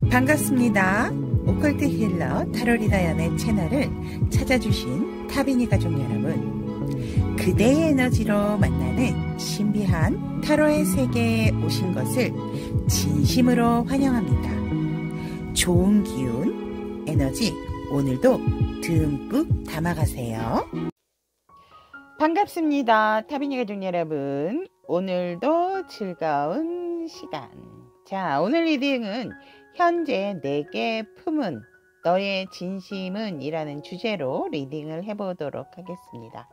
반갑습니다. 오컬트 힐러 타로리다연의 채널을 찾아주신 타비니 가족 여러분, 그대의 에너지로 만나는 신비한 타로의 세계에 오신 것을 진심으로 환영합니다. 좋은 기운, 에너지 오늘도 듬뿍 담아가세요. 반갑습니다. 타비니 가족 여러분, 오늘도 즐거운 시간. 자, 오늘 리딩은 현재 내게 품은 너의 진심은 이라는 주제로 리딩을 해보도록 하겠습니다.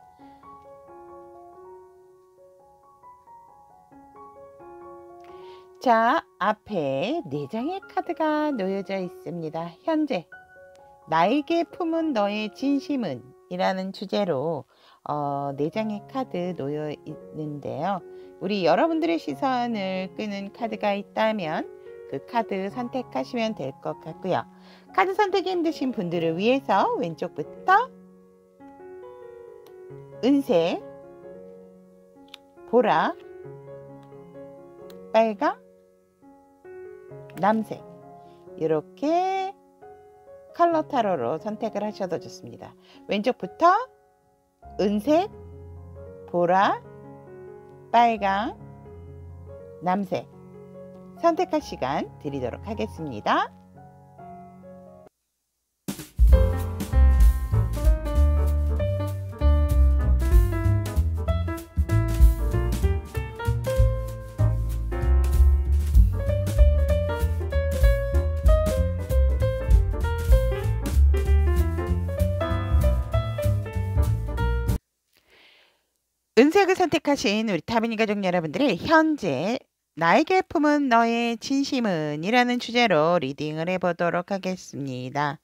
자, 앞에 4장의 카드가 놓여져 있습니다. 현재 나에게 품은 너의 진심은 이라는 주제로 4장의 카드 놓여 있는데요. 우리 여러분들의 시선을 끄는 카드가 있다면 그 카드 선택하시면 될 것 같고요. 카드 선택이 힘드신 분들을 위해서 왼쪽부터 은색, 보라, 빨강, 남색 이렇게 컬러 타로로 선택을 하셔도 좋습니다. 왼쪽부터 은색, 보라, 빨강, 남색 선택할 시간 드리도록 하겠습니다. 은색을 선택하신 우리 타비니 가족 여러분들의 현재 나에게 품은 너의 진심은 이라는 주제로 리딩을 해보도록 하겠습니다.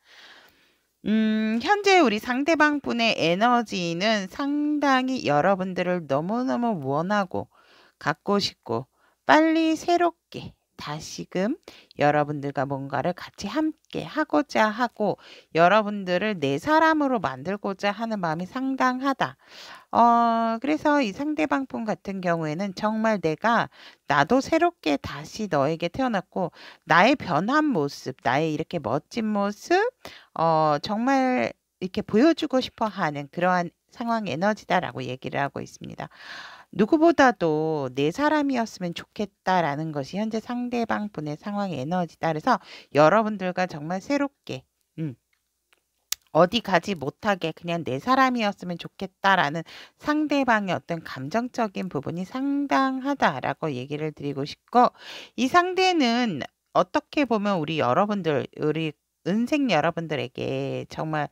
현재 우리 상대방 분의 에너지는 상당히 여러분들을 너무너무 원하고 갖고 싶고 빨리 새롭게 다시금 여러분들과 뭔가를 같이 함께 하고자 하고 여러분들을 내 사람으로 만들고자 하는 마음이 상당하다. 그래서 이 상대방 분 같은 경우에는 정말 나도 새롭게 다시 너에게 태어났고 나의 변한 모습, 나의 이렇게 멋진 모습 정말 이렇게 보여주고 싶어 하는 그러한 상황 에너지다라고 얘기를 하고 있습니다. 누구보다도 내 사람이었으면 좋겠다라는 것이 현재 상대방 분의 상황의 에너지다. 그래서 여러분들과 정말 새롭게 어디 가지 못하게 그냥 내 사람이었으면 좋겠다라는 상대방의 어떤 감정적인 부분이 상당하다라고 얘기를 드리고 싶고, 이 상대는 어떻게 보면 우리 은색 여러분들에게 정말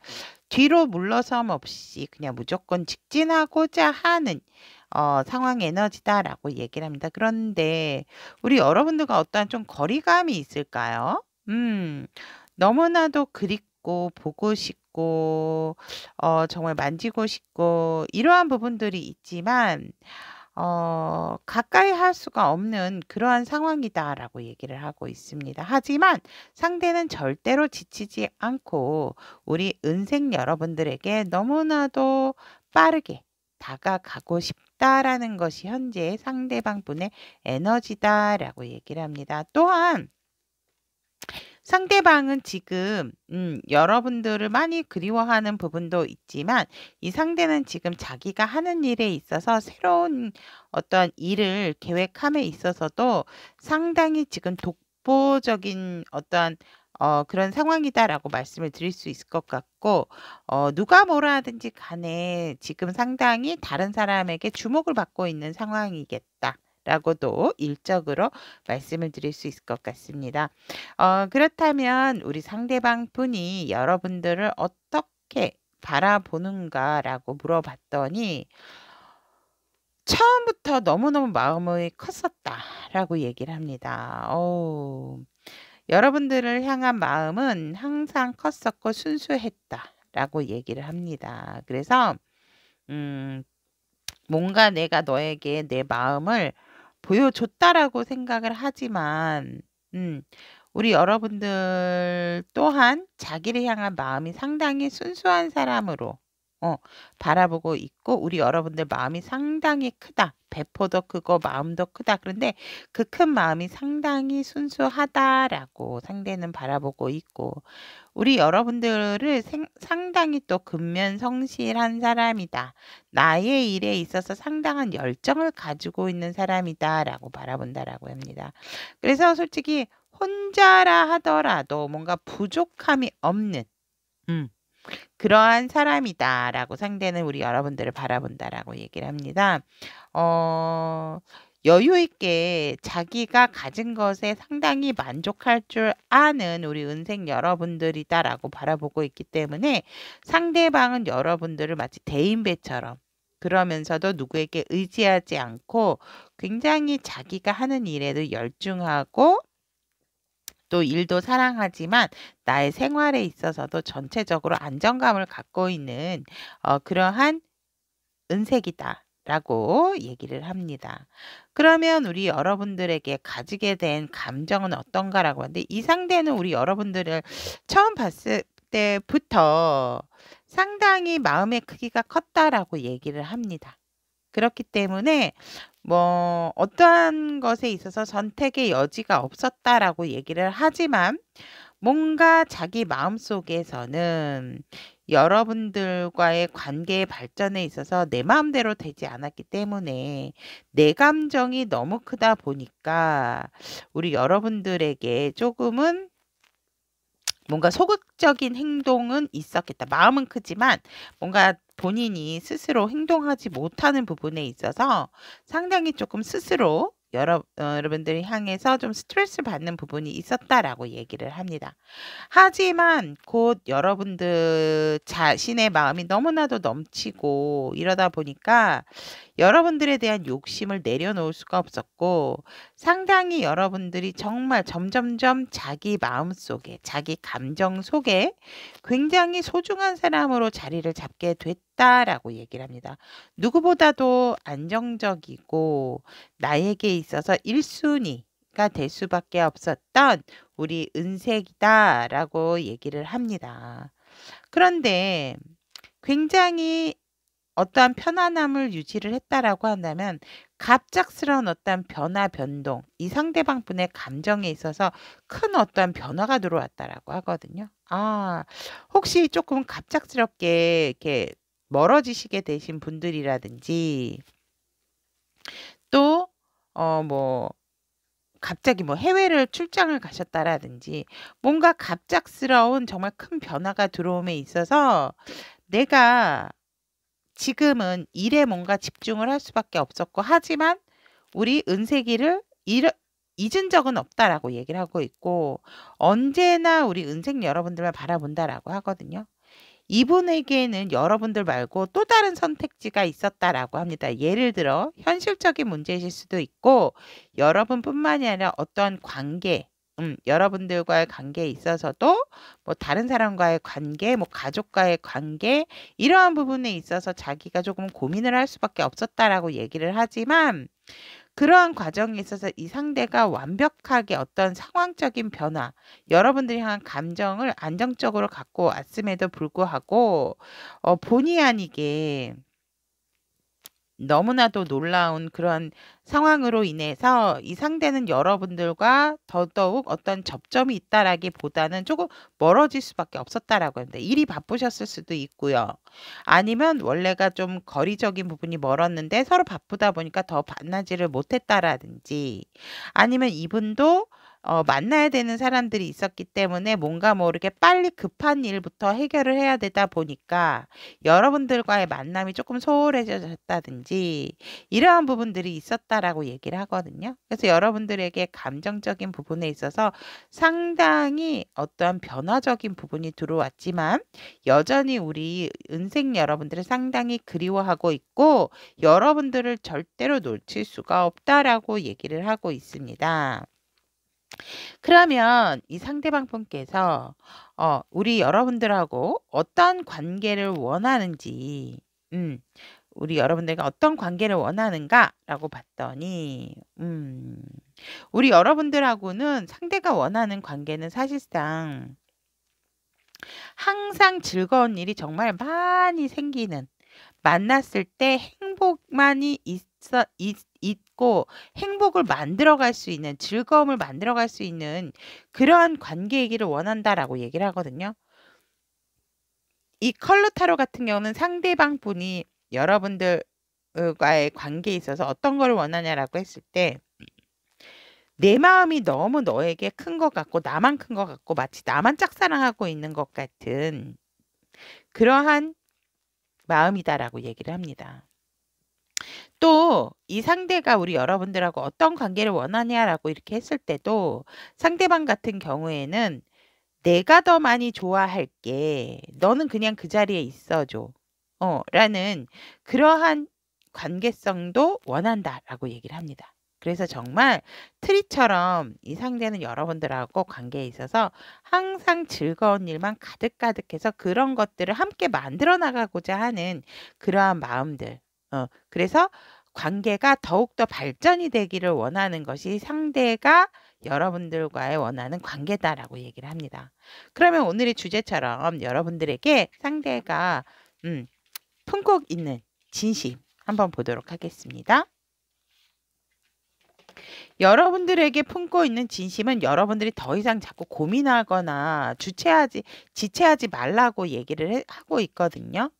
뒤로 물러섬 없이 그냥 무조건 직진하고자 하는 상황 에너지다라고 얘기를 합니다. 그런데 우리 여러분들과 어떠한 좀 거리감이 있을까요? 너무나도 그립고 보고 싶고 정말 만지고 싶고 이러한 부분들이 있지만 가까이 할 수가 없는 그러한 상황이다라고 얘기를 하고 있습니다. 하지만 상대는 절대로 지치지 않고 우리 은색 여러분들에게 너무나도 빠르게 다가가고 싶다라는 것이 현재 상대방 분의 에너지다라고 얘기를 합니다. 또한 상대방은 지금 여러분들을 많이 그리워하는 부분도 있지만 이 상대는 지금 자기가 하는 일에 있어서 새로운 어떤 일을 계획함에 있어서도 상당히 지금 독보적인 어떠한 그런 상황이다라고 말씀을 드릴 수 있을 것 같고 누가 뭐라 하든지 간에 지금 상당히 다른 사람에게 주목을 받고 있는 상황이겠다. 라고도 일적으로 말씀을 드릴 수 있을 것 같습니다. 그렇다면 우리 상대방 분이 여러분들을 어떻게 바라보는가라고 물어봤더니 처음부터 너무너무 마음이 컸었다라고 얘기를 합니다. 여러분들을 향한 마음은 항상 컸었고 순수했다라고 얘기를 합니다. 그래서 뭔가 내가 너에게 내 마음을 보여줬다라고 생각을 하지만 우리 여러분들 또한 자기를 향한 마음이 상당히 순수한 사람으로 바라보고 있고 우리 여러분들 마음이 상당히 크다. 배포도 크고 마음도 크다. 그런데 그 큰 마음이 상당히 순수하다라고 상대는 바라보고 있고 우리 여러분들을 상당히 또 근면성실한 사람이다. 나의 일에 있어서 상당한 열정을 가지고 있는 사람이다라고 바라본다라고 합니다. 그래서 솔직히 혼자라 하더라도 뭔가 부족함이 없는 그러한 사람이다라고 상대는 우리 여러분들을 바라본다라고 얘기를 합니다. 여유 있게 자기가 가진 것에 상당히 만족할 줄 아는 우리 은색 여러분들이다라고 바라보고 있기 때문에 상대방은 여러분들을 마치 대인배처럼 그러면서도 누구에게 의지하지 않고 굉장히 자기가 하는 일에도 열중하고 또 일도 사랑하지만 나의 생활에 있어서도 전체적으로 안정감을 갖고 있는 그러한 은색이다라고 얘기를 합니다. 그러면 우리 여러분들에게 가지게 된 감정은 어떤가라고 하는데 이 상대는 우리 여러분들을 처음 봤을 때부터 상당히 마음의 크기가 컸다라고 얘기를 합니다. 그렇기 때문에 뭐 어떠한 것에 있어서 선택의 여지가 없었다라고 얘기를 하지만 뭔가 자기 마음속에서는 여러분들과의 관계의 발전에 있어서 내 마음대로 되지 않았기 때문에 내 감정이 너무 크다 보니까 우리 여러분들에게 조금은 뭔가 소극적인 행동은 있었겠다. 마음은 크지만 뭔가 본인이 스스로 행동하지 못하는 부분에 있어서 상당히 조금 스스로 여러분들을 향해서 좀 스트레스 받는 부분이 있었다라고 얘기를 합니다. 하지만 곧 여러분들 자신의 마음이 너무나도 넘치고 이러다 보니까 여러분들에 대한 욕심을 내려놓을 수가 없었고 상당히 여러분들이 정말 점점점 자기 마음속에 자기 감정 속에 굉장히 소중한 사람으로 자리를 잡게 됐다라고 얘기를 합니다. 누구보다도 안정적이고 나에게 있어서 1순위가 될 수밖에 없었던 우리 은색이다라고 얘기를 합니다. 그런데 굉장히 어떠한 편안함을 유지를 했다라고 한다면 갑작스러운 어떤 변화 변동 이 상대방 분의 감정에 있어서 큰 어떠한 변화가 들어왔다라고 하거든요. 혹시 조금 갑작스럽게 이렇게 멀어지시게 되신 분들이라든지 또 뭐 갑자기 뭐 해외를 출장을 가셨다라든지 뭔가 갑작스러운 정말 큰 변화가 들어옴에 있어서 내가 지금은 일에 뭔가 집중을 할 수밖에 없었고 하지만 우리 은색이를 잊은 적은 없다라고 얘기를 하고 있고 언제나 우리 은색 여러분들만 바라본다라고 하거든요. 이분에게는 여러분들 말고 또 다른 선택지가 있었다라고 합니다. 예를 들어 현실적인 문제이실 수도 있고 여러분뿐만이 아니라 어떤 관계 여러분들과의 관계에 있어서도 뭐 다른 사람과의 관계, 뭐 가족과의 관계 이러한 부분에 있어서 자기가 조금 고민을 할 수밖에 없었다라고 얘기를 하지만 그러한 과정에 있어서 이 상대가 완벽하게 어떤 상황적인 변화, 여러분들이 향한 감정을 안정적으로 갖고 왔음에도 불구하고 본의 아니게 너무나도 놀라운 그런 상황으로 인해서 이 상대는 여러분들과 더더욱 어떤 접점이 있다라기보다는 조금 멀어질 수밖에 없었다라고 합니다. 일이 바쁘셨을 수도 있고요. 아니면 원래가 좀 거리적인 부분이 멀었는데 서로 바쁘다 보니까 더 만나지를 못했다라든지 아니면 이분도 만나야 되는 사람들이 있었기 때문에 뭔가 모르게 빨리 급한 일부터 해결을 해야 되다 보니까 여러분들과의 만남이 조금 소홀해졌다든지 이러한 부분들이 있었다라고 얘기를 하거든요. 그래서 여러분들에게 감정적인 부분에 있어서 상당히 어떠한 변화적인 부분이 들어왔지만 여전히 우리 은색 여러분들을 상당히 그리워하고 있고 여러분들을 절대로 놓칠 수가 없다라고 얘기를 하고 있습니다. 그러면 이 상대방 분께서 우리 여러분들하고 어떤 관계를 원하는지 우리 여러분들과 어떤 관계를 원하는가라고 봤더니 우리 여러분들하고는 상대가 원하는 관계는 사실상 항상 즐거운 일이 정말 많이 생기는, 만났을 때 행복만이 있고 행복을 만들어갈 수 있는, 즐거움을 만들어갈 수 있는 그러한 관계이기를 원한다라고 얘기를 하거든요. 이 컬러 타로 같은 경우는 상대방 분이 여러분들과의 관계에 있어서 어떤 걸 원하냐라고 했을 때, 내 마음이 너무 너에게 큰 것 같고 나만 큰 것 같고 마치 나만 짝사랑하고 있는 것 같은 그러한 마음이다라고 얘기를 합니다. 또 이 상대가 우리 여러분들하고 어떤 관계를 원하냐라고 이렇게 했을 때도, 상대방 같은 경우에는 내가 더 많이 좋아할게, 너는 그냥 그 자리에 있어줘, 라는 그러한 관계성도 원한다라고 얘기를 합니다. 그래서 정말 트리처럼 이 상대는 여러분들하고 관계에 있어서 항상 즐거운 일만 가득가득해서 그런 것들을 함께 만들어 나가고자 하는 그러한 마음들. 그래서 관계가 더욱더 발전이 되기를 원하는 것이 상대가 여러분들과의 원하는 관계다라고 얘기를 합니다. 그러면 오늘의 주제처럼 여러분들에게 상대가 품고 있는 진심 한번 보도록 하겠습니다. 여러분들에게 품고 있는 진심은 여러분들이 더 이상 자꾸 고민하거나 지체하지 말라고 얘기를 하고 있거든요.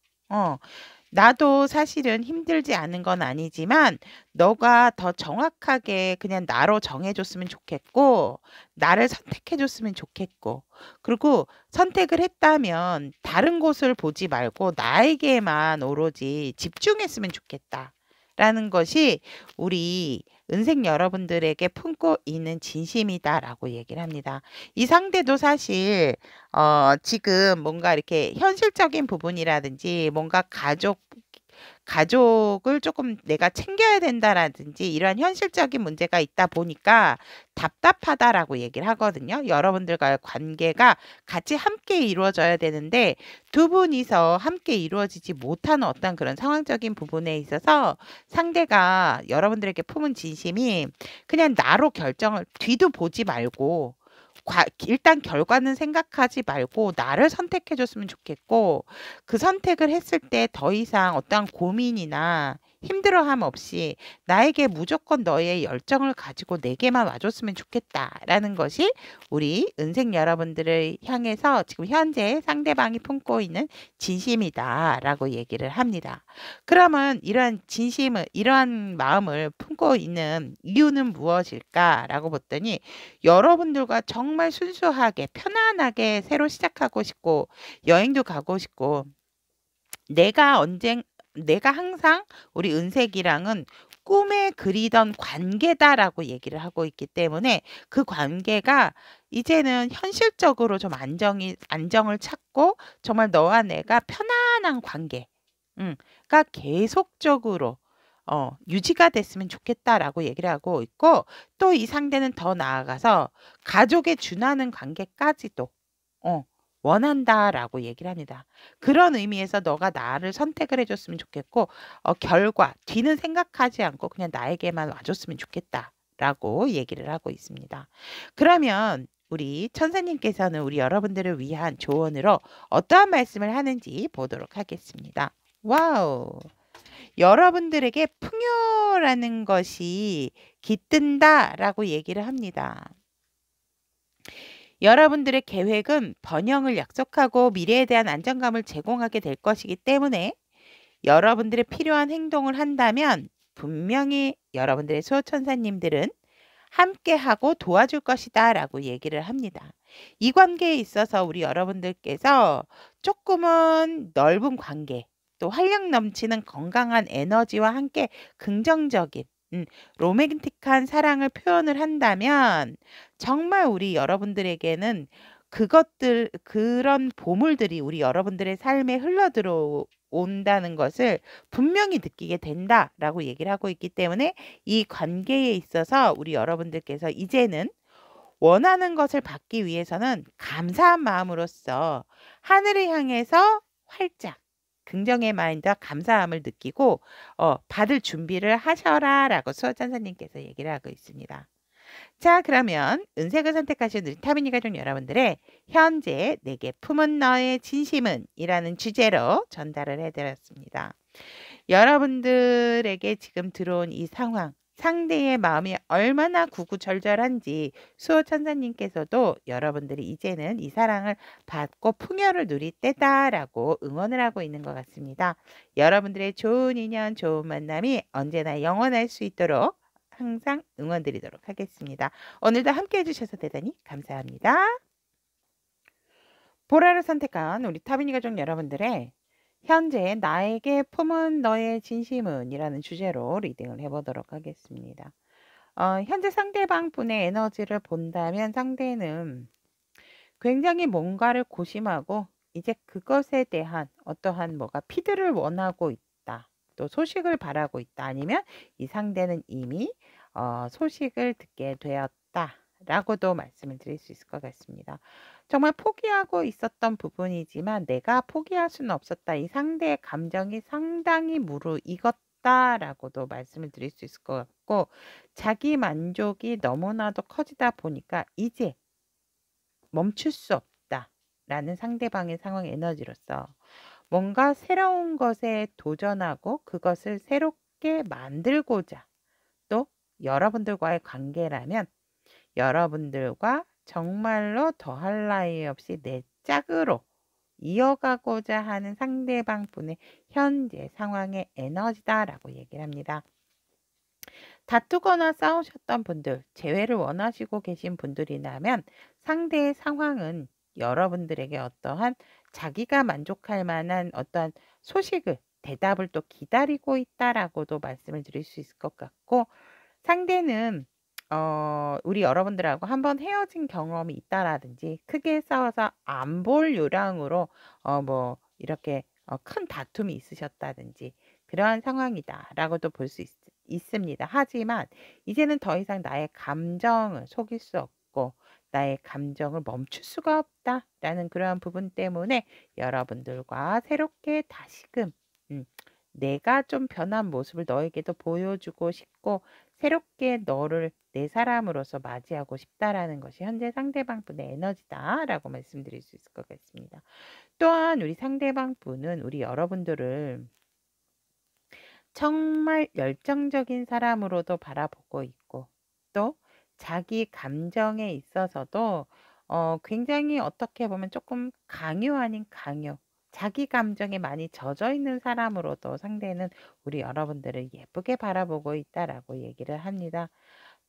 나도 사실은 힘들지 않은 건 아니지만 너가 더 정확하게 그냥 나로 정해줬으면 좋겠고, 나를 선택해줬으면 좋겠고, 그리고 선택을 했다면 다른 곳을 보지 말고 나에게만 오로지 집중했으면 좋겠다 라는 것이 우리 은색 여러분들에게 품고 있는 진심이다라고 얘기를 합니다. 이 상대도 사실 지금 뭔가 이렇게 현실적인 부분이라든지 뭔가 가족을 조금 내가 챙겨야 된다라든지 이러한 현실적인 문제가 있다 보니까 답답하다라고 얘기를 하거든요. 여러분들과의 관계가 같이 함께 이루어져야 되는데 두 분이서 함께 이루어지지 못하는 어떤 그런 상황적인 부분에 있어서 상대가 여러분들에게 품은 진심이 그냥 나로 뒤도 보지 말고 일단 결과는 생각하지 말고 나를 선택해 줬으면 좋겠고, 그 선택을 했을 때 더 이상 어떠한 고민이나 힘들어함 없이 나에게 무조건 너의 열정을 가지고 내게만 와줬으면 좋겠다라는 것이 우리 은색 여러분들을 향해서 지금 현재 상대방이 품고 있는 진심이다라고 얘기를 합니다. 그러면 이러한 마음을 품고 있는 이유는 무엇일까라고 봤더니, 여러분들과 정말 순수하게 편안하게 새로 시작하고 싶고 여행도 가고 싶고, 내가 항상 우리 은색이랑은 꿈에 그리던 관계다라고 얘기를 하고 있기 때문에 그 관계가 이제는 현실적으로 좀 안정을 찾고 정말 너와 내가 편안한 관계가 계속적으로 유지가 됐으면 좋겠다라고 얘기를 하고 있고, 또 이 상대는 더 나아가서 가족에 준하는 관계까지도 원한다라고 얘기를 합니다. 그런 의미에서 너가 나를 선택을 해줬으면 좋겠고, 뒤는 생각하지 않고 그냥 나에게만 와줬으면 좋겠다라고 얘기를 하고 있습니다. 그러면 우리 천사님께서는 우리 여러분들을 위한 조언으로 어떠한 말씀을 하는지 보도록 하겠습니다. 와우! 여러분들에게 풍요라는 것이 깃든다라고 얘기를 합니다. 여러분들의 계획은 번영을 약속하고 미래에 대한 안정감을 제공하게 될 것이기 때문에 여러분들의 필요한 행동을 한다면 분명히 여러분들의 수호천사님들은 함께하고 도와줄 것이다 라고 얘기를 합니다. 이 관계에 있어서 우리 여러분들께서 조금은 넓은 관계, 또 활력 넘치는 건강한 에너지와 함께 긍정적인 로맨틱한 사랑을 표현을 한다면 정말 우리 여러분들에게는 그런 보물들이 우리 여러분들의 삶에 흘러들어온다는 것을 분명히 느끼게 된다라고 얘기를 하고 있기 때문에, 이 관계에 있어서 우리 여러분들께서 이제는 원하는 것을 받기 위해서는 감사한 마음으로써 하늘을 향해서 활짝 긍정의 마인드와 감사함을 느끼고 받을 준비를 하셔라 라고 수호천사님께서 얘기를 하고 있습니다. 자, 그러면 은색을 선택하신 우리 타미니 가족 여러분들의 현재 내게 품은 너의 진심은 이라는 주제로 전달을 해드렸습니다. 여러분들에게 지금 들어온 이 상황, 상대의 마음이 얼마나 구구절절한지 수호 천사님께서도 여러분들이 이제는 이 사랑을 받고 풍요를 누릴 때다라고 응원을 하고 있는 것 같습니다. 여러분들의 좋은 인연, 좋은 만남이 언제나 영원할 수 있도록 항상 응원드리도록 하겠습니다. 오늘도 함께 해주셔서 대단히 감사합니다. 보라를 선택한 우리 타비니 가족 여러분들의 현재 나에게 품은 너의 진심은 이라는 주제로 리딩을 해보도록 하겠습니다. 현재 상대방 분의 에너지를 본다면 상대는 굉장히 뭔가를 고심하고 이제 그것에 대한 어떠한 뭐가 피드를 원하고 있다. 또 소식을 바라고 있다. 아니면 이 상대는 이미 소식을 듣게 되었다. 라고도 말씀을 드릴 수 있을 것 같습니다. 정말 포기하고 있었던 부분이지만 내가 포기할 수는 없었다. 이 상대의 감정이 상당히 무르익었다라고도 말씀을 드릴 수 있을 것 같고 자기 만족이 너무나도 커지다 보니까 이제 멈출 수 없다라는 상대방의 상황 에너지로서 뭔가 새로운 것에 도전하고 그것을 새롭게 만들고자 또 여러분들과의 관계라면 여러분들과 정말로 더할 나위 없이 내 짝으로 이어가고자 하는 상대방 분의 현재 상황의 에너지다라고 얘기를 합니다. 다투거나 싸우셨던 분들, 재회를 원하시고 계신 분들이라면 상대의 상황은 여러분들에게 어떠한 자기가 만족할 만한 어떠한 소식을, 대답을 또 기다리고 있다라고도 말씀을 드릴 수 있을 것 같고 상대는 우리 여러분들하고 한번 헤어진 경험이 있다라든지 크게 싸워서 안 볼 요량으로 뭐 이렇게 큰 다툼이 있으셨다든지 그러한 상황이다라고도 볼 수 있습니다. 하지만 이제는 더 이상 나의 감정을 속일 수 없고 나의 감정을 멈출 수가 없다라는 그러한 부분 때문에 여러분들과 새롭게 다시금 내가 좀 변한 모습을 너에게도 보여주고 싶고 새롭게 너를 내 사람으로서 맞이하고 싶다라는 것이 현재 상대방 분의 에너지다라고 말씀드릴 수 있을 것 같습니다. 또한 우리 상대방 분은 우리 여러분들을 정말 열정적인 사람으로도 바라보고 있고 또 자기 감정에 있어서도 굉장히 어떻게 보면 조금 강요 아닌 강요 자기 감정에 많이 젖어 있는 사람으로도 상대는 우리 여러분들을 예쁘게 바라보고 있다라고 얘기를 합니다.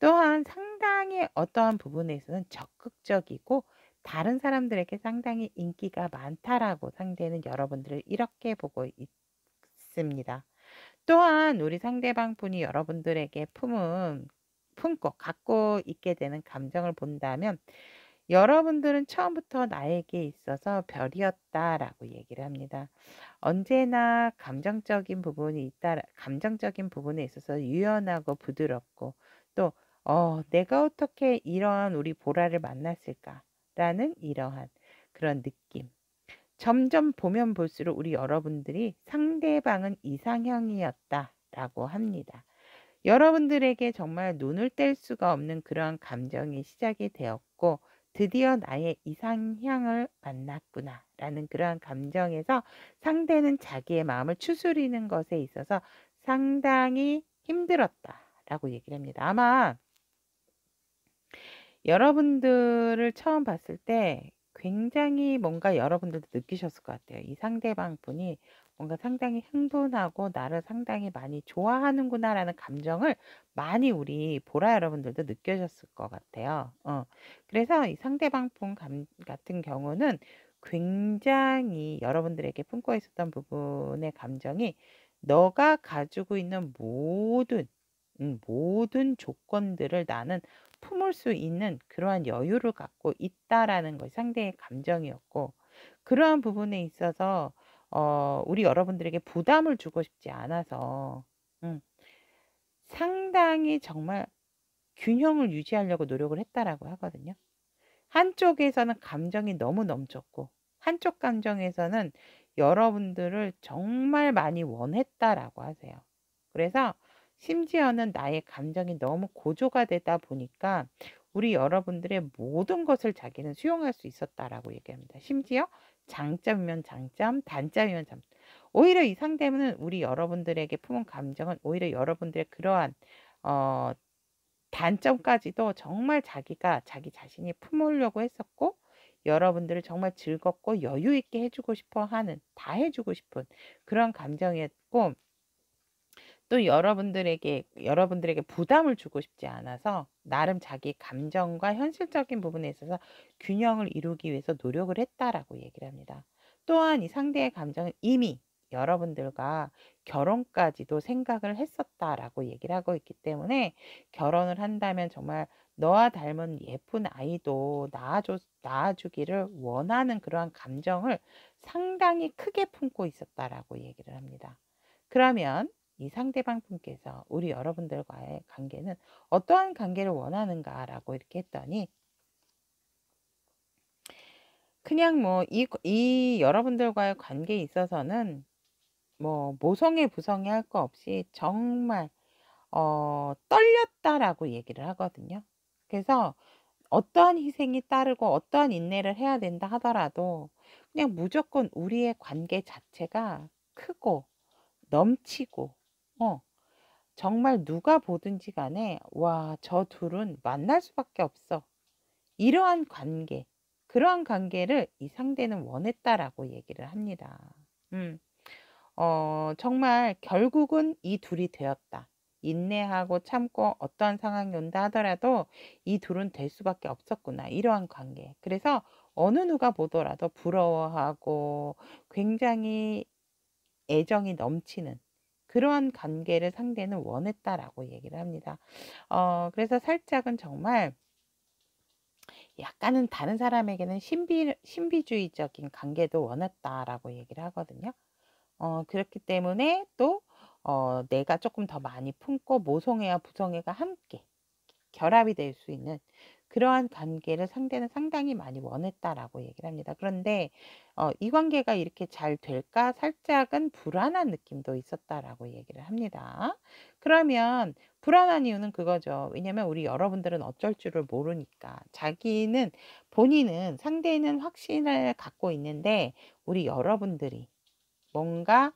또한 상당히 어떠한 부분에 있어서는 적극적이고 다른 사람들에게 상당히 인기가 많다라고 상대는 여러분들을 이렇게 보고 있습니다. 또한 우리 상대방 분이 여러분들에게 품고 갖고 있게 되는 감정을 본다면 여러분들은 처음부터 나에게 있어서 별이었다라고 얘기를 합니다. 언제나 감정적인 부분에 있어서 유연하고 부드럽고 또 내가 어떻게 이러한 우리 보라를 만났을까라는 이러한 그런 느낌. 점점 보면 볼수록 우리 여러분들이 상대방은 이상형이었다라고 합니다. 여러분들에게 정말 눈을 뗄 수가 없는 그러한 감정이 시작이 되었고 드디어 나의 이상향을 만났구나라는 그러한 감정에서 상대는 자기의 마음을 추스리는 것에 있어서 상당히 힘들었다라고 얘기를 합니다. 아마 여러분들을 처음 봤을 때 굉장히 뭔가 여러분들도 느끼셨을 것 같아요. 이 상대방 분이 뭔가 상당히 흥분하고 나를 상당히 많이 좋아하는구나라는 감정을 많이 우리 보라 여러분들도 느껴졌을 것 같아요. 그래서 이 상대방 분 같은 경우는 굉장히 여러분들에게 품고 있었던 부분의 감정이 너가 가지고 있는 모든 조건들을 나는 품을 수 있는 그러한 여유를 갖고 있다라는 것이 상대의 감정이었고 그러한 부분에 있어서 우리 여러분들에게 부담을 주고 싶지 않아서 상당히 정말 균형을 유지하려고 노력을 했다라고 하거든요. 한쪽에서는 감정이 너무 넘쳤고 한쪽 감정에서는 여러분들을 정말 많이 원했다라고 하세요. 그래서 심지어는 나의 감정이 너무 고조가 되다 보니까 우리 여러분들의 모든 것을 자기는 수용할 수 있었다라고 얘기합니다. 심지어 장점이면 장점, 단점이면 단점. 오히려 이 상대는 우리 여러분들에게 품은 감정은 오히려 여러분들의 그러한 어, 단점까지도 정말 자기가 자기 자신이 품으려고 했었고, 여러분들을 정말 즐겁고 여유 있게 해주고 싶어 하는, 다 해주고 싶은 그런 감정이었고, 또 여러분들에게 부담을 주고 싶지 않아서 나름 자기 감정과 현실적인 부분에 있어서 균형을 이루기 위해서 노력을 했다라고 얘기를 합니다. 또한 이 상대의 감정은 이미 여러분들과 결혼까지도 생각을 했었다라고 얘기를 하고 있기 때문에, 결혼을 한다면 정말 너와 닮은 예쁜 아이도 낳아주기를 원하는 그러한 감정을 상당히 크게 품고 있었다라고 얘기를 합니다. 그러면 이 상대방 분께서 우리 여러분들과의 관계는 어떠한 관계를 원하는가라고 이렇게 했더니, 그냥 뭐 이 여러분들과의 관계에 있어서는 뭐 모성애 부성애 할 거 없이 정말 떨렸다라고 얘기를 하거든요. 그래서 어떠한 희생이 따르고 어떠한 인내를 해야 된다 하더라도 그냥 무조건 우리의 관계 자체가 크고 넘치고, 정말 누가 보든지 간에 와, 저 둘은 만날 수밖에 없어, 이러한 관계, 그러한 관계를 이 상대는 원했다라고 얘기를 합니다. 정말 결국은 이 둘이 되었다. 인내하고 참고 어떠한 상황이 온다 하더라도 이 둘은 될 수밖에 없었구나, 이러한 관계. 그래서 어느 누가 보더라도 부러워하고 굉장히 애정이 넘치는 그러한 관계를 상대는 원했다라고 얘기를 합니다. 그래서 살짝은 정말 약간은 다른 사람에게는 신비주의적인 관계도 원했다라고 얘기를 하거든요. 그렇기 때문에 또 내가 조금 더 많이 품고 모성애와 부성애가 함께 결합이 될 수 있는 그러한 관계를 상대는 상당히 많이 원했다라고 얘기를 합니다. 그런데 이 관계가 이렇게 잘 될까 살짝은 불안한 느낌도 있었다라고 얘기를 합니다. 그러면 불안한 이유는 그거죠. 왜냐면 우리 여러분들은 어쩔 줄을 모르니까. 본인은 상대는 확신을 갖고 있는데, 우리 여러분들이 뭔가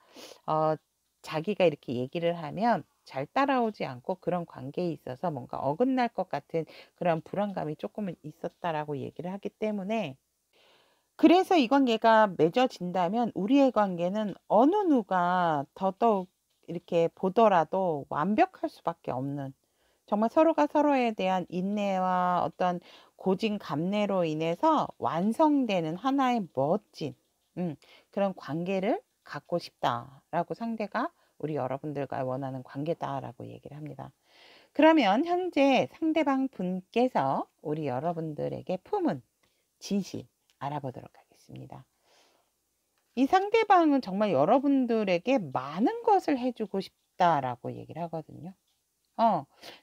자기가 이렇게 얘기를 하면 잘 따라오지 않고 그런 관계에 있어서 뭔가 어긋날 것 같은 그런 불안감이 조금은 있었다라고 얘기를 하기 때문에, 그래서 이 관계가 맺어진다면 우리의 관계는 어느 누가 더더욱 이렇게 보더라도 완벽할 수밖에 없는, 정말 서로가 서로에 대한 인내와 어떤 고진감래로 인해서 완성되는 하나의 멋진 그런 관계를 갖고 싶다라고 상대가 우리 여러분들과 원하는 관계다라고 얘기를 합니다. 그러면 현재 상대방 분께서 우리 여러분들에게 품은 진실 알아보도록 하겠습니다. 이 상대방은 정말 여러분들에게 많은 것을 해주고 싶다라고 얘기를 하거든요.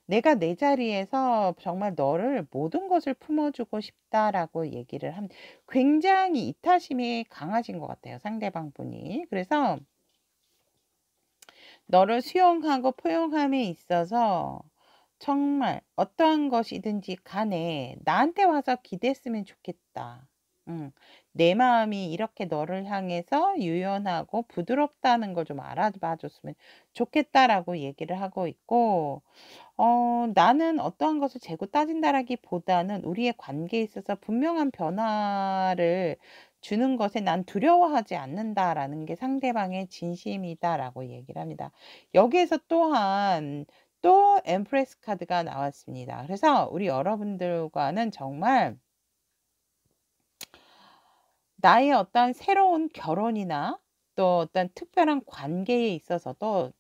내가 내 자리에서 정말 너를 모든 것을 품어주고 싶다라고 얘기를 굉장히 이타심이 강하신 것 같아요, 상대방 분이. 그래서 너를 수용하고 포용함에 있어서 정말 어떠한 것이든지 간에 나한테 와서 기댔으면 좋겠다. 내 마음이 이렇게 너를 향해서 유연하고 부드럽다는 걸 좀 알아봐 줬으면 좋겠다라고 얘기를 하고 있고, 나는 어떠한 것을 재고 따진다라기보다는 우리의 관계에 있어서 분명한 변화를 주는 것에 난 두려워하지 않는다라는 게 상대방의 진심이다라고 얘기를 합니다. 여기에서 또한 또 엠프레스 카드가 나왔습니다. 그래서 우리 여러분들과는 정말 나의 어떤 새로운 결혼이나 또 어떤 특별한 관계에 있어서도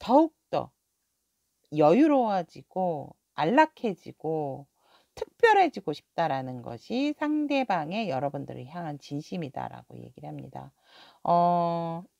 더욱더 여유로워지고 안락해지고 특별해지고 싶다라는 것이 상대방의 여러분들을 향한 진심이다라고 얘기를 합니다.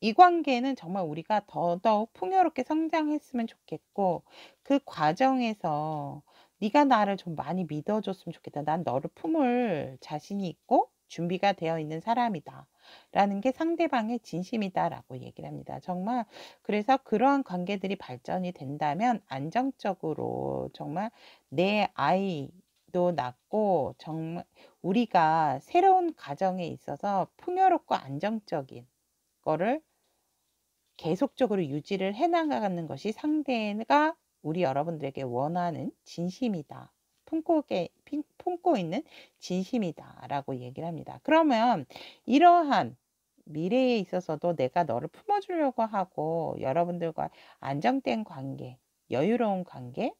이 관계는 정말 우리가 더더욱 풍요롭게 성장했으면 좋겠고, 그 과정에서 네가 나를 좀 많이 믿어줬으면 좋겠다. 난 너를 품을 자신이 있고 준비가 되어 있는 사람이다. 라는 게 상대방의 진심이다라고 얘기를 합니다. 정말 그래서 그러한 관계들이 발전이 된다면 안정적으로 정말 내 아이 낮고 정말 우리가 새로운 가정에 있어서 풍요롭고 안정적인 거를 계속적으로 유지를 해 나가는 것이 상대가 우리 여러분들에게 원하는 진심이다. 품고 있는 진심이다라고 얘기를 합니다. 그러면 이러한 미래에 있어서도 내가 너를 품어주려고 하고 여러분들과 안정된 관계, 여유로운 관계,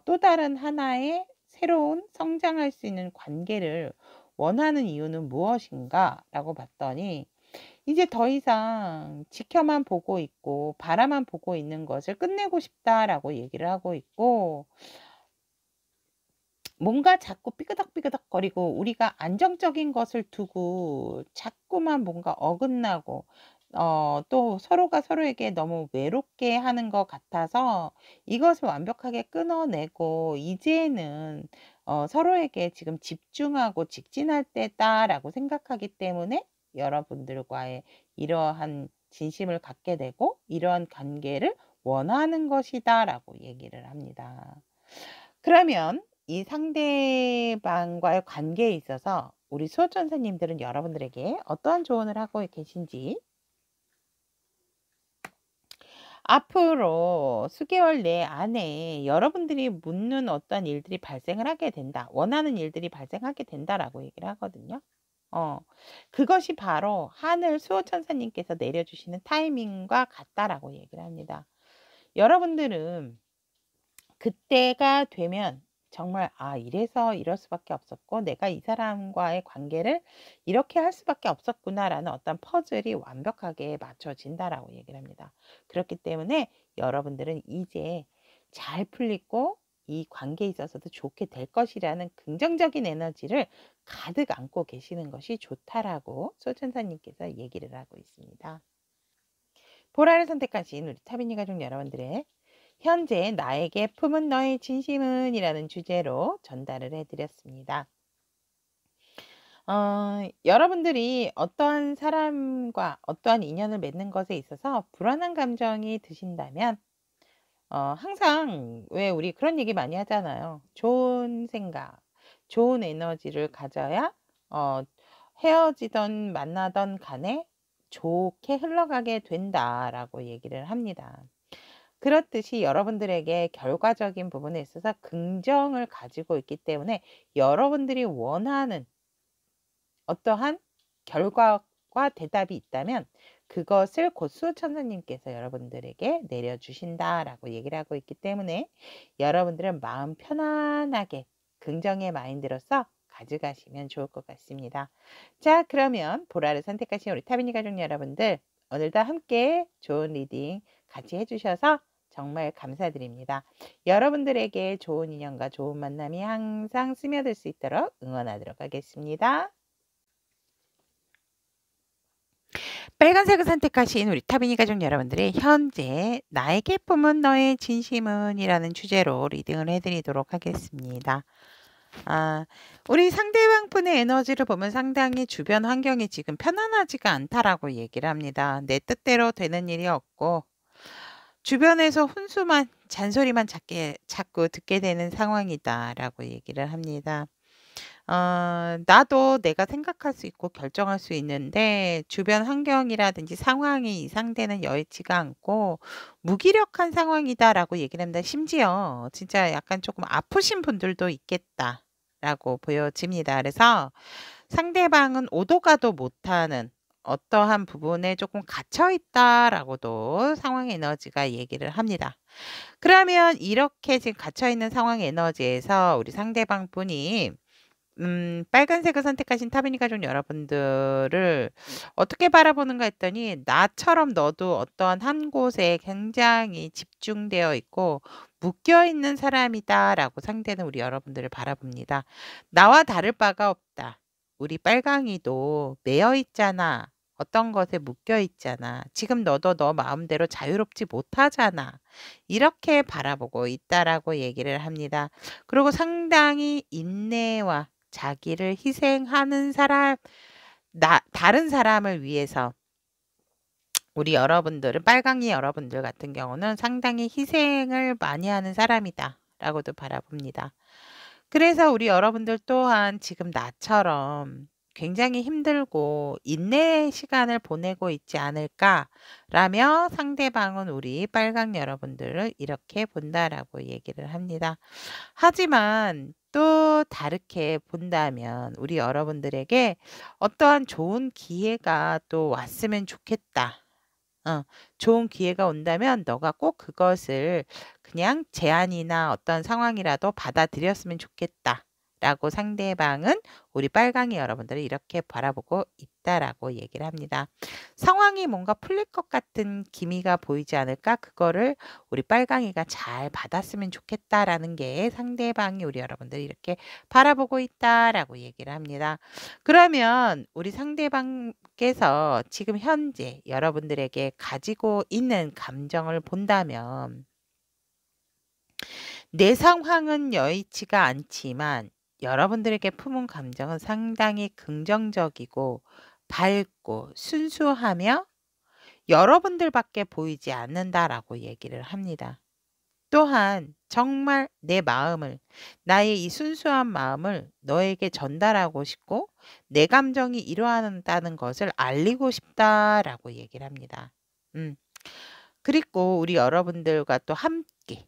또 다른 하나의 새로운 성장할 수 있는 관계를 원하는 이유는 무엇인가? 라고 봤더니 이제 더 이상 지켜만 보고 있고 바라만 보고 있는 것을 끝내고 싶다라고 얘기를 하고 있고, 뭔가 자꾸 삐그덕삐그덕거리고 우리가 안정적인 것을 두고 자꾸만 뭔가 어긋나고 또 서로가 서로에게 너무 외롭게 하는 것 같아서 이것을 완벽하게 끊어내고 이제는 서로에게 지금 집중하고 직진할 때다라고 생각하기 때문에 여러분들과의 이러한 진심을 갖게 되고 이러한 관계를 원하는 것이다라고 얘기를 합니다. 그러면 이 상대방과의 관계에 있어서 우리 수호천사님들은 여러분들에게 어떠한 조언을 하고 계신지, 앞으로 수개월 내 안에 여러분들이 묻는 어떤 일들이 발생을 하게 된다. 원하는 일들이 발생하게 된다라고 얘기를 하거든요. 그것이 바로 하늘 수호천사님께서 내려주시는 타이밍과 같다라고 얘기를 합니다. 여러분들은 그때가 되면 정말 이래서 이럴 수밖에 없었고 내가 이 사람과의 관계를 이렇게 할 수밖에 없었구나라는 어떤 퍼즐이 완벽하게 맞춰진다라고 얘기를 합니다. 그렇기 때문에 여러분들은 이제 잘 풀리고 이 관계에 있어서도 좋게 될 것이라는 긍정적인 에너지를 가득 안고 계시는 것이 좋다라고 소천사님께서 얘기를 하고 있습니다. 보라를 선택하신 우리 타비니 가족 여러분들의 현재 나에게 품은 너의 진심은 이라는 주제로 전달을 해드렸습니다. 여러분들이 어떠한 사람과 어떠한 인연을 맺는 것에 있어서 불안한 감정이 드신다면 항상 왜 우리 그런 얘기 많이 하잖아요. 좋은 생각, 좋은 에너지를 가져야 헤어지던 만나던 간에 좋게 흘러가게 된다라고 얘기를 합니다. 그렇듯이 여러분들에게 결과적인 부분에 있어서 긍정을 가지고 있기 때문에 여러분들이 원하는 어떠한 결과와 대답이 있다면 그것을 곧 수호천사님께서 여러분들에게 내려주신다라고 얘기를 하고 있기 때문에 여러분들은 마음 편안하게 긍정의 마인드로서 가져가시면 좋을 것 같습니다. 자, 그러면 보라를 선택하신 우리 타비니 가족 여러분들, 오늘도 함께 좋은 리딩 같이 해주셔서 정말 감사드립니다. 여러분들에게 좋은 인연과 좋은 만남이 항상 스며들 수 있도록 응원하도록 하겠습니다. 빨간색을 선택하신 우리 타비니 가족 여러분들의 현재 나에게 품은 너의 진심은 이라는 주제로 리딩을 해드리도록 하겠습니다. 우리 상대방 분의 에너지를 보면 상당히 주변 환경이 지금 편안하지가 않다라고 얘기를 합니다. 내 뜻대로 되는 일이 없고 주변에서 훈수만 잔소리만 자꾸 듣게 되는 상황이다라고 얘기를 합니다. 나도 내가 생각할 수 있고 결정할 수 있는데 주변 환경이라든지 상황이 이 상대는 여의치가 않고 무기력한 상황이다라고 얘기를 합니다. 심지어 진짜 약간 조금 아프신 분들도 있겠다라고 보여집니다. 그래서 상대방은 오도 가도 못하는 어떠한 부분에 조금 갇혀 있다라고도 상황 에너지가 얘기를 합니다. 그러면 이렇게 지금 갇혀 있는 상황 에너지에서 우리 상대방 분이 빨간색을 선택하신 타비니 가족 여러분들을 어떻게 바라보는가 했더니 나처럼 너도 어떠한 한 곳에 굉장히 집중되어 있고 묶여 있는 사람이다라고 상대는 우리 여러분들을 바라봅니다. 나와 다를 바가 없다. 우리 빨강이도 매여 있잖아. 어떤 것에 묶여 있잖아. 지금 너도 너 마음대로 자유롭지 못하잖아. 이렇게 바라보고 있다라고 얘기를 합니다. 그리고 상당히 인내와 자기를 희생하는 사람, 다른 사람을 위해서 우리 여러분들은 빨강이 여러분들 같은 경우는 상당히 희생을 많이 하는 사람이다 라고도 바라봅니다. 그래서 우리 여러분들 또한 지금 나처럼 굉장히 힘들고 인내의 시간을 보내고 있지 않을까라며 상대방은 우리 빨강 여러분들을 이렇게 본다라고 얘기를 합니다. 하지만 또 다르게 본다면 우리 여러분들에게 어떠한 좋은 기회가 또 왔으면 좋겠다. 좋은 기회가 온다면 너가 꼭 그것을 그냥 제안이나 어떤 상황이라도 받아들였으면 좋겠다. 라고 상대방은 우리 빨강이 여러분들을 이렇게 바라보고 있다라고 얘기를 합니다. 상황이 뭔가 풀릴 것 같은 기미가 보이지 않을까? 그거를 우리 빨강이가 잘 받았으면 좋겠다라는 게 상대방이 우리 여러분들을 이렇게 바라보고 있다라고 얘기를 합니다. 그러면 우리 상대방께서 지금 현재 여러분들에게 가지고 있는 감정을 본다면 내 상황은 여의치가 않지만 여러분들에게 품은 감정은 상당히 긍정적이고 밝고 순수하며 여러분들밖에 보이지 않는다라고 얘기를 합니다. 또한 정말 내 마음을, 나의 이 순수한 마음을 너에게 전달하고 싶고 내 감정이 이러한다는 것을 알리고 싶다라고 얘기를 합니다. 그리고 우리 여러분들과 또 함께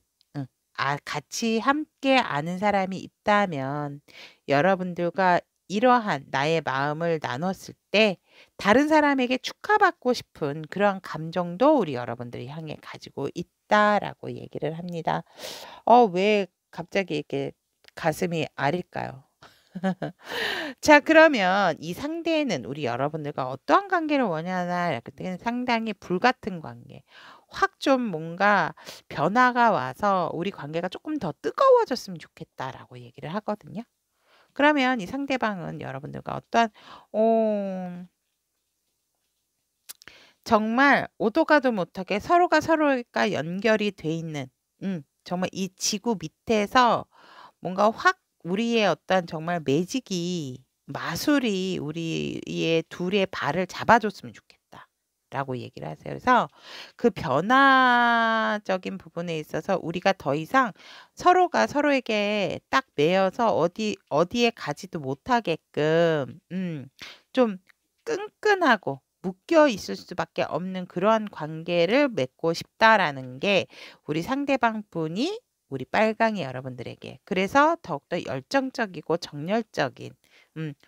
같이 함께 아는 사람이 있다면 여러분들과 이러한 나의 마음을 나눴을 때 다른 사람에게 축하받고 싶은 그런 감정도 우리 여러분들이 향해 가지고 있다라고 얘기를 합니다. 왜 갑자기 이렇게 가슴이 아릴까요? 자, 그러면 이 상대는 우리 여러분들과 어떠한 관계를 원하나 이렇게 상당히 불같은 관계. 확 좀 뭔가 변화가 와서 우리 관계가 조금 더 뜨거워졌으면 좋겠다라고 얘기를 하거든요. 그러면 이 상대방은 여러분들과 어떠한 정말 오도 가도 못하게 서로가 서로가 연결이 돼 있는 정말 이 지구 밑에서 뭔가 확 우리의 어떤 정말 매직이 마술이 우리의 둘의 발을 잡아줬으면 좋겠다라고 얘기를 하세요. 그래서 그 변화적인 부분에 있어서 우리가 더 이상 서로가 서로에게 딱 매여서 어디에 가지도 못하게끔 좀 끈끈하고 묶여 있을 수밖에 없는 그러한 관계를 맺고 싶다라는 게 우리 상대방 분이 우리 빨강이 여러분들에게 그래서 더욱더 열정적이고 정열적인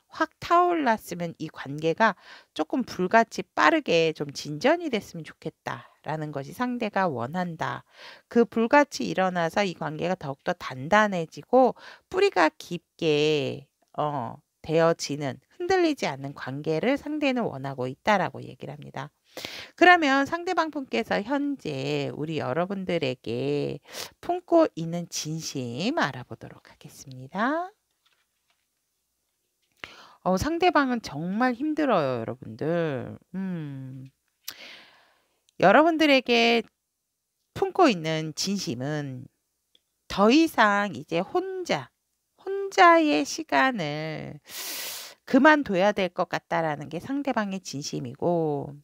확 타올랐으면 이 관계가 조금 불같이 빠르게 좀 진전이 됐으면 좋겠다라는 것이 상대가 원한다. 그 불같이 일어나서 이 관계가 더욱더 단단해지고 뿌리가 깊게 되어지는 흔들리지 않는 관계를 상대는 원하고 있다라고 얘기를 합니다. 그러면 상대방 분께서 현재 우리 여러분들에게 품고 있는 진심 알아보도록 하겠습니다. 상대방은 정말 힘들어요, 여러분들. 여러분들에게 품고 있는 진심은 더 이상 이제 혼자의 시간을 그만둬야 될 것 같다라는 게 상대방의 진심이고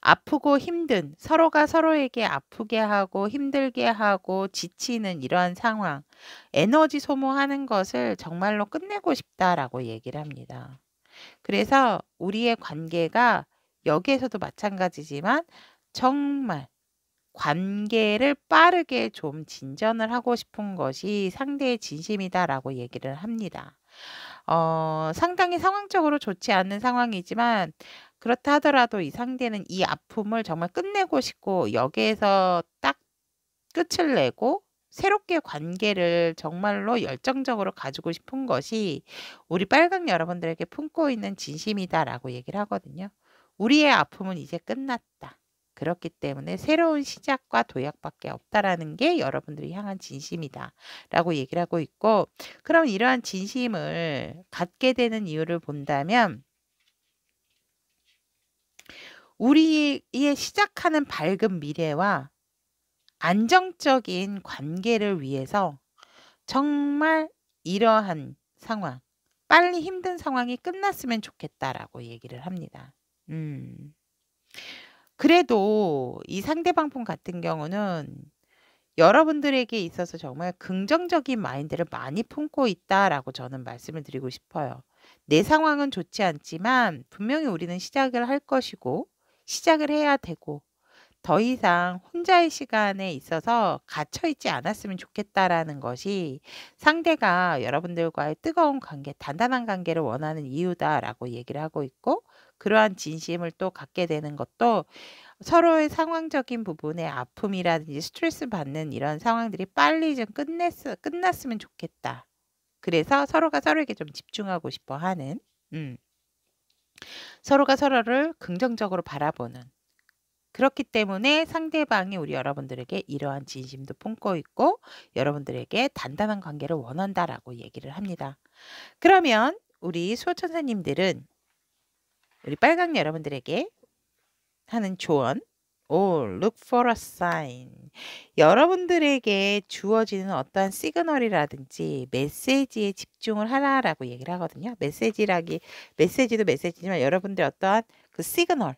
아프고 힘든 서로가 서로에게 아프게 하고 힘들게 하고 지치는 이러한 상황, 에너지 소모하는 것을 정말로 끝내고 싶다라고 얘기를 합니다. 그래서 우리의 관계가 여기에서도 마찬가지지만 정말 관계를 빠르게 좀 진전을 하고 싶은 것이 상대의 진심이다라고 얘기를 합니다. 상당히 상황적으로 좋지 않은 상황이지만 그렇다 하더라도 이 상대는 이 아픔을 정말 끝내고 싶고 여기에서 딱 끝을 내고 새롭게 관계를 정말로 열정적으로 가지고 싶은 것이 우리 빨강 여러분들에게 품고 있는 진심이다라고 얘기를 하거든요. 우리의 아픔은 이제 끝났다. 그렇기 때문에 새로운 시작과 도약밖에 없다라는 게 여러분들이 향한 진심이다라고 얘기를 하고 있고 그럼 이러한 진심을 갖게 되는 이유를 본다면 우리의 시작하는 밝은 미래와 안정적인 관계를 위해서 정말 이러한 상황, 빨리 힘든 상황이 끝났으면 좋겠다라고 얘기를 합니다. 그래도 이 상대방 분 같은 경우는 여러분들에게 있어서 정말 긍정적인 마인드를 많이 품고 있다라고 저는 말씀을 드리고 싶어요. 내 상황은 좋지 않지만 분명히 우리는 시작을 할 것이고 시작을 해야 되고 더 이상 혼자의 시간에 있어서 갇혀 있지 않았으면 좋겠다라는 것이 상대가 여러분들과의 뜨거운 관계, 단단한 관계를 원하는 이유다라고 얘기를 하고 있고 그러한 진심을 또 갖게 되는 것도 서로의 상황적인 부분의 아픔이라든지 스트레스 받는 이런 상황들이 빨리 좀 끝났으면 좋겠다. 그래서 서로가 서로에게 좀 집중하고 싶어 하는, 서로가 서로를 긍정적으로 바라보는. 그렇기 때문에 상대방이 우리 여러분들에게 이러한 진심도 품고 있고 여러분들에게 단단한 관계를 원한다라고 얘기를 합니다. 그러면 우리 수호천사님들은 우리 빨강 여러분들에게 하는 조언, look for a sign. 여러분들에게 주어지는 어떠한 시그널이라든지 메시지에 집중을 하라라고 얘기를 하거든요. 메시지도 메시지지만 여러분들 어떠한 그 시그널,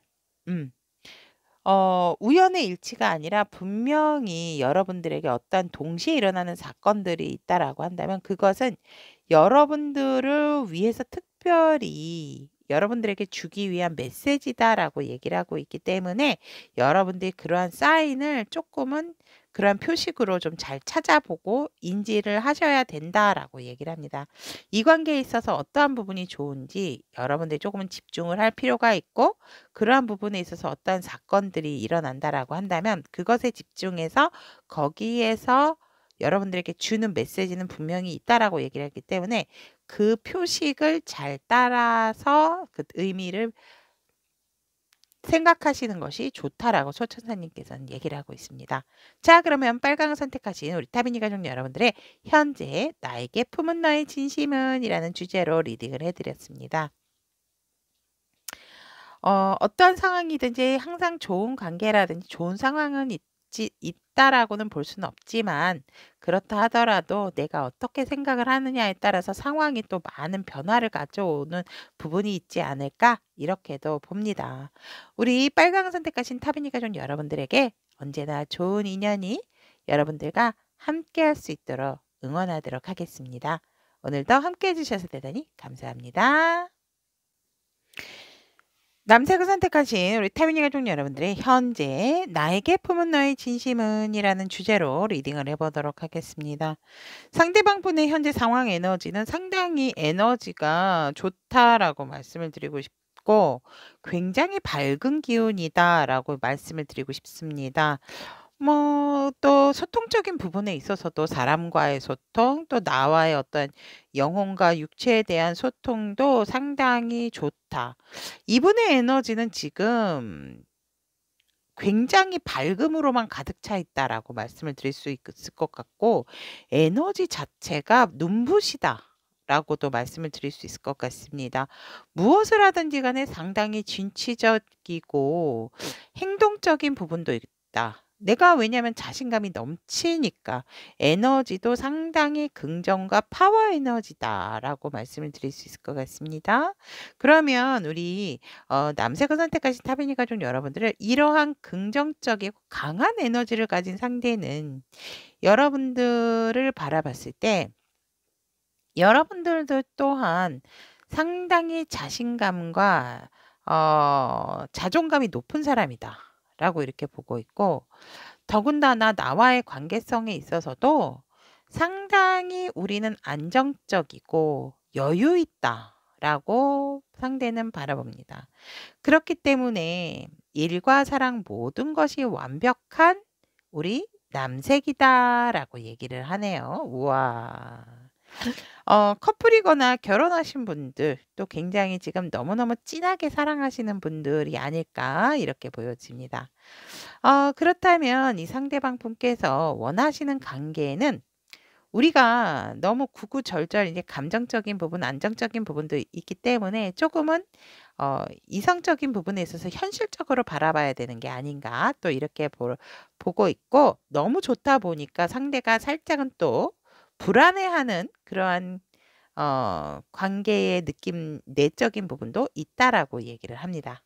우연의 일치가 아니라 분명히 여러분들에게 어떤 동시에 일어나는 사건들이 있다라고 한다면 그것은 여러분들을 위해서 특별히 여러분들에게 주기 위한 메시지다라고 얘기를 하고 있기 때문에 여러분들이 그러한 사인을 조금은 그러한 표식으로 좀 잘 찾아보고 인지를 하셔야 된다라고 얘기를 합니다. 이 관계에 있어서 어떠한 부분이 좋은지 여러분들이 조금은 집중을 할 필요가 있고 그러한 부분에 있어서 어떠한 사건들이 일어난다라고 한다면 그것에 집중해서 거기에서 여러분들에게 주는 메시지는 분명히 있다라고 얘기를 했기 때문에 그 표식을 잘 따라서 그 의미를 생각하시는 것이 좋다라고 소천사님께서는 얘기를 하고 있습니다. 자, 그러면 빨강을 선택하신 우리 타비니 가족 여러분들의 현재 나에게 품은 너의 진심은 이라는 주제로 리딩을 해드렸습니다. 어떠한 상황이든지 항상 좋은 관계라든지 좋은 상황은 있다라고는 볼 수는 없지만 그렇다 하더라도 내가 어떻게 생각을 하느냐에 따라서 상황이 또 많은 변화를 가져오는 부분이 있지 않을까 이렇게도 봅니다. 우리 빨강 선택하신 타비니 가족 여러분들에게 언제나 좋은 인연이 여러분들과 함께 할 수 있도록 응원하도록 하겠습니다. 오늘도 함께 해주셔서 대단히 감사합니다. 남색을 선택하신 우리 타미니 가족 여러분들의 현재 나에게 품은 너의 진심은 이라는 주제로 리딩을 해보도록 하겠습니다. 상대방 분의 현재 상황 에너지는 상당히 에너지가 좋다라고 말씀을 드리고 싶고 굉장히 밝은 기운이다 라고 말씀을 드리고 싶습니다. 또 소통적인 부분에 있어서도 사람과의 소통, 또 나와의 어떤 영혼과 육체에 대한 소통도 상당히 좋다. 이분의 에너지는 지금 굉장히 밝음으로만 가득 차 있다라고 말씀을 드릴 수 있을 것 같고 에너지 자체가 눈부시다. 라고도 말씀을 드릴 수 있을 것 같습니다. 무엇을 하든지 간에 상당히 진취적이고 행동적인 부분도 있다. 내가 왜냐하면 자신감이 넘치니까 에너지도 상당히 긍정과 파워 에너지다라고 말씀을 드릴 수 있을 것 같습니다. 그러면 우리 남색을 선택하신 타비니 가족 여러분들을 이러한 긍정적이고 강한 에너지를 가진 상대는 여러분들을 바라봤을 때 여러분들도 또한 상당히 자신감과 자존감이 높은 사람이다 라고 이렇게 보고 있고 더군다나 나와의 관계성에 있어서도 상당히 우리는 안정적이고 여유 있다 라고 상대는 바라봅니다. 그렇기 때문에 일과 사랑 모든 것이 완벽한 우리 남색이다 라고 얘기를 하네요. 우와. 커플이거나 결혼하신 분들 또 굉장히 지금 너무너무 진하게 사랑하시는 분들이 아닐까 이렇게 보여집니다. 그렇다면 이 상대방 분께서 원하시는 관계에는 우리가 너무 구구절절 이제 감정적인 부분, 안정적인 부분도 있기 때문에 조금은 이성적인 부분에 있어서 현실적으로 바라봐야 되는 게 아닌가 또 이렇게 보고 있고 너무 좋다 보니까 상대가 살짝은 또 불안해하는 그러한 관계의 느낌, 내적인 부분도 있다라고 얘기를 합니다.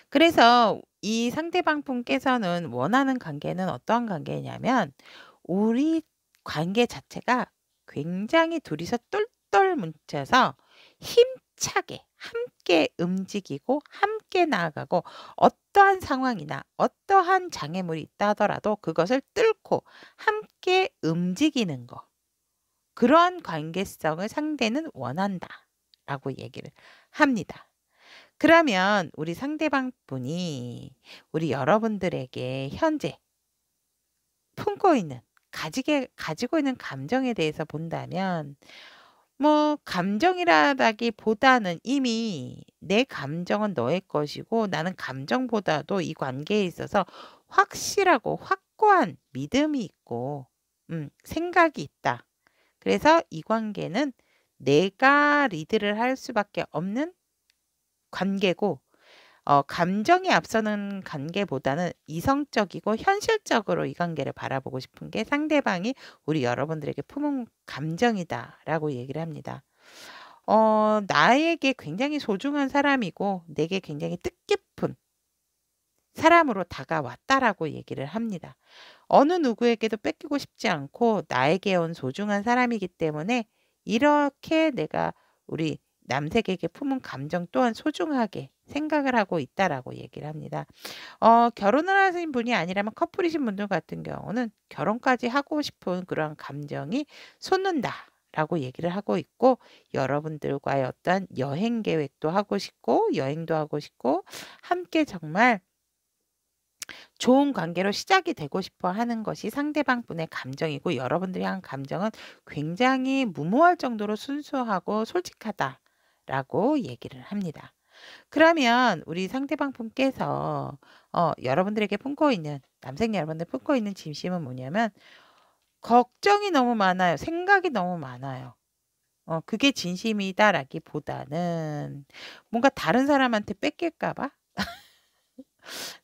그래서 이 상대방 분께서는 원하는 관계는 어떠한 관계냐면 우리 관계 자체가 굉장히 둘이서 똘똘 뭉쳐서 힘차게 함께 움직이고 함께 나아가고 어떠한 상황이나 어떠한 장애물이 있다 하더라도 그것을 뚫고 함께 움직이는 거. 그러한 관계성을 상대는 원한다라고 얘기를 합니다. 그러면 우리 상대방 분이 우리 여러분들에게 현재 품고 있는 가지고 있는 감정에 대해서 본다면 뭐 감정이라기보다는 이미 내 감정은 너의 것이고 나는 감정보다도 이 관계에 있어서 확실하고 확고한 믿음이 있고 생각이 있다. 그래서 이 관계는 내가 리드를 할 수밖에 없는 관계고 감정이 앞서는 관계보다는 이성적이고 현실적으로 이 관계를 바라보고 싶은 게 상대방이 우리 여러분들에게 품은 감정이다라고 얘기를 합니다. 나에게 굉장히 소중한 사람이고 내게 굉장히 뜻깊은 사람으로 다가왔다라고 얘기를 합니다. 어느 누구에게도 뺏기고 싶지 않고 나에게 온 소중한 사람이기 때문에 이렇게 내가 우리 남색에게 품은 감정 또한 소중하게 생각을 하고 있다라고 얘기를 합니다. 결혼을 하신 분이 아니라면 커플이신 분들 같은 경우는 결혼까지 하고 싶은 그런 감정이 솟는다라고 얘기를 하고 있고 여러분들과의 어떤 여행 계획도 하고 싶고 여행도 하고 싶고 함께 정말 좋은 관계로 시작이 되고 싶어 하는 것이 상대방 분의 감정이고 여러분들이 한 감정은 굉장히 무모할 정도로 순수하고 솔직하다라고 얘기를 합니다. 그러면 우리 상대방 분께서 여러분들에게 품고 있는 남색 여러분들 품고 있는 진심은 뭐냐면 걱정이 너무 많아요. 생각이 너무 많아요. 그게 진심이다라기보다는 뭔가 다른 사람한테 뺏길까 봐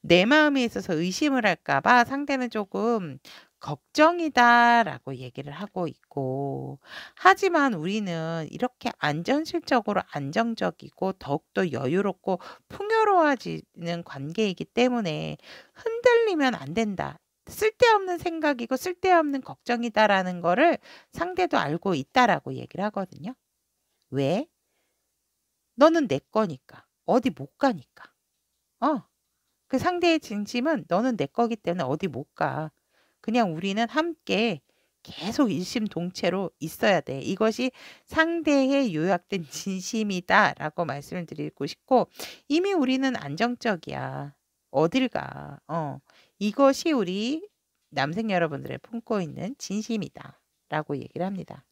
내 마음에 있어서 의심을 할까 봐 상대는 조금 걱정이다라고 얘기를 하고 있고 하지만 우리는 이렇게 안전실적으로 안정적이고 더욱더 여유롭고 풍요로워지는 관계이기 때문에 흔들리면 안 된다. 쓸데없는 생각이고 쓸데없는 걱정이다라는 거를 상대도 알고 있다라고 얘기를 하거든요. 왜? 너는 내 거니까. 어디 못 가니까. 그 상대의 진심은 너는 내 거기 때문에 어디 못 가. 그냥 우리는 함께 계속 일심동체로 있어야 돼. 이것이 상대의 요약된 진심이다라고 말씀을 드리고 싶고 이미 우리는 안정적이야. 어딜 가. 이것이 우리 남생 여러분들의 품고 있는 진심이다라고 얘기를 합니다.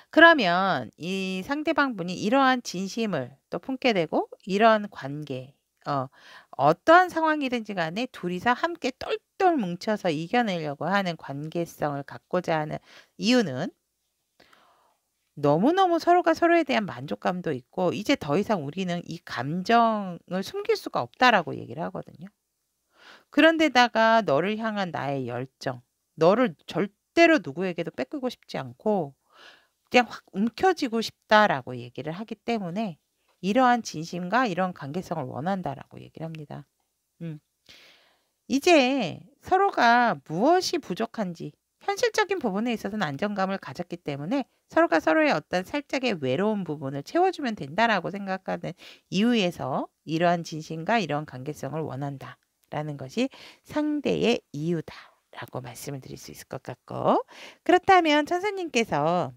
그러면 이 상대방 분이 이러한 진심을 또 품게 되고 이러한 관계 어떠한 상황이든지 간에 둘이서 함께 똘똘 뭉쳐서 이겨내려고 하는 관계성을 갖고자 하는 이유는 너무너무 서로가 서로에 대한 만족감도 있고 이제 더 이상 우리는 이 감정을 숨길 수가 없다라고 얘기를 하거든요. 그런데다가 너를 향한 나의 열정, 너를 절대로 누구에게도 뺏기고 싶지 않고 그냥 확 움켜쥐고 싶다라고 얘기를 하기 때문에 이러한 진심과 이런 관계성을 원한다라고 얘기를 합니다. 이제 서로가 무엇이 부족한지 현실적인 부분에 있어서는 안정감을 가졌기 때문에 서로가 서로의 어떤 살짝의 외로운 부분을 채워주면 된다라고 생각하는 이유에서 이러한 진심과 이러한 관계성을 원한다라는 것이 상대의 이유다라고 말씀을 드릴 수 있을 것 같고 그렇다면 천사님께서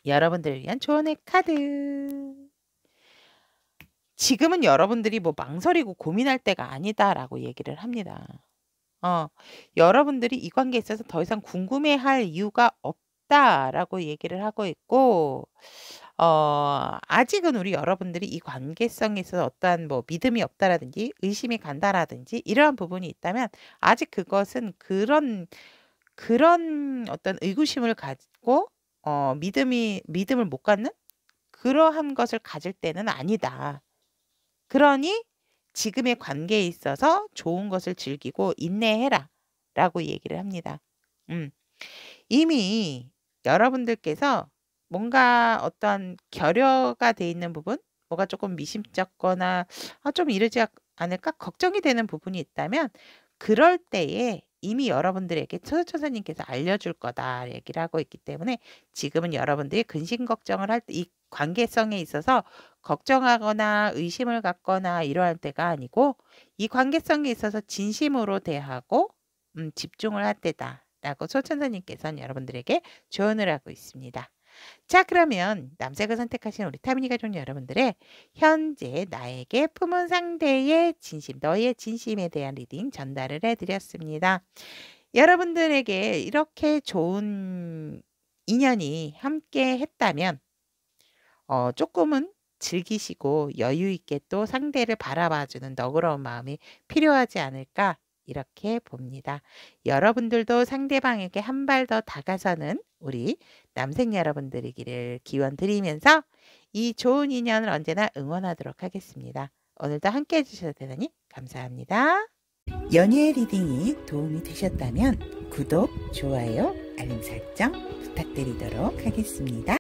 여러분들을 위한 조언의 카드. 지금은 여러분들이 뭐 망설이고 고민할 때가 아니다라고 얘기를 합니다. 여러분들이 이 관계에 있어서 더 이상 궁금해할 이유가 없다라고 얘기를 하고 있고 아직은 우리 여러분들이 이 관계성에 있어서 어떠한 뭐 믿음이 없다라든지 의심이 간다라든지 이러한 부분이 있다면 아직 그것은 그런 어떤 의구심을 가지고 믿음을 못 갖는 그러한 것을 가질 때는 아니다. 그러니 지금의 관계에 있어서 좋은 것을 즐기고 인내해라 라고 얘기를 합니다. 이미 여러분들께서 뭔가 어떤 결여가 돼 있는 부분, 뭐가 조금 미심쩍거나 좀 이러지 않을까 걱정이 되는 부분이 있다면 그럴 때에 이미 여러분들에게 천사님께서 알려줄 거다 얘기를 하고 있기 때문에 지금은 여러분들이 근심 걱정을 할 때 이 관계성에 있어서 걱정하거나 의심을 갖거나 이러할 때가 아니고 이 관계성에 있어서 진심으로 대하고 집중을 할 때다라고 소천사님께서는 여러분들에게 조언을 하고 있습니다. 자, 그러면 남색을 선택하신 우리 타미니 가족 여러분들의 현재 나에게 품은 상대의 진심, 너의 진심에 대한 리딩 전달을 해드렸습니다. 여러분들에게 이렇게 좋은 인연이 함께 했다면 조금은 즐기시고 여유 있게 또 상대를 바라봐주는 너그러운 마음이 필요하지 않을까 이렇게 봅니다. 여러분들도 상대방에게 한 발 더 다가서는 우리 남생 여러분들이기를 기원 드리면서 이 좋은 인연을 언제나 응원하도록 하겠습니다. 오늘도 함께 해주셔서 대단히 감사합니다. 연예 리딩이 도움이 되셨다면 구독, 좋아요, 알림 설정 부탁드리도록 하겠습니다.